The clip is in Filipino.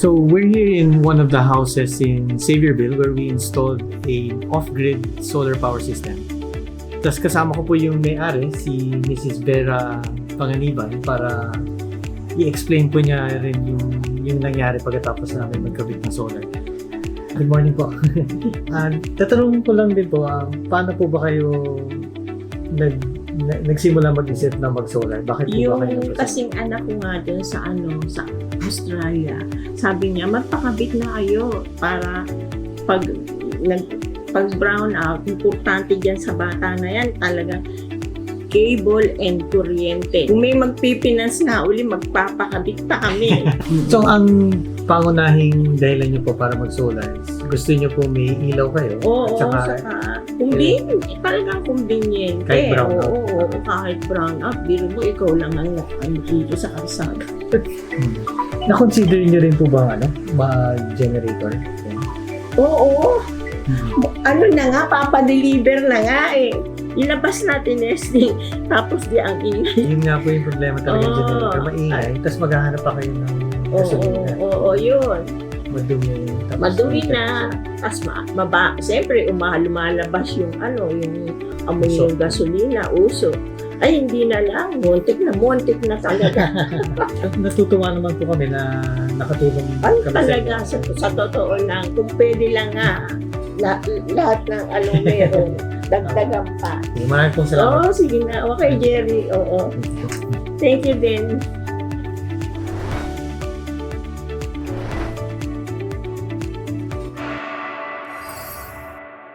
So we're here in one of the houses in Saviorville where we installed a off-grid solar power system. Tapos kasama ko po yung may-ari, si Mrs. Vera Panganiban, para i-explain po niya rin yung nangyari pagkatapos namin magkabit ng solar. Good morning po. Tatanungin ko lang din po, paano po ba kayo nagsimula mag-isip na mag-solar? Bakit po ba kayo Yung kasing anak ko nga dun sa Australia, sabi niya, magpakabit na kayo para pag brown out, importante dyan sa bata na yan, talaga cable and kuryente. Kung may magpipinance na uli, magpapakabit pa kami. So, ang pangunahing dahilan niyo po para mag-solar, gusto niyo po may ilaw kayo? Oo, saka talagang convenient. Kahit brown out? Oo, kahit brown out. Biro mo, ikaw lang ang dito sa kalsada. Na-consider niyo rin po ba mag-generator? Oo. Ano na nga, papadeliver na nga eh. Ilabas natin nesting, tapos di ang ingay. Yun nga po yung problema talaga ng generator. Maingay, tapos maghahanap pa kayo ng gasolina. Oo, yun. Madumi. Madumi na. Tapos siyempre, lumalabas yung amoy yung gasolina, uso. Ay, hindi na lang. Muntik na talaga. Natutuwa naman po kami na nakatulong Ay, kami talaga, sa totoo lang, kung pwede lang nga, lahat ng meron, dagdagan pa. Maraming pong salamat. Oo, sige na. Okay, Jerry. Oo. Thank you din.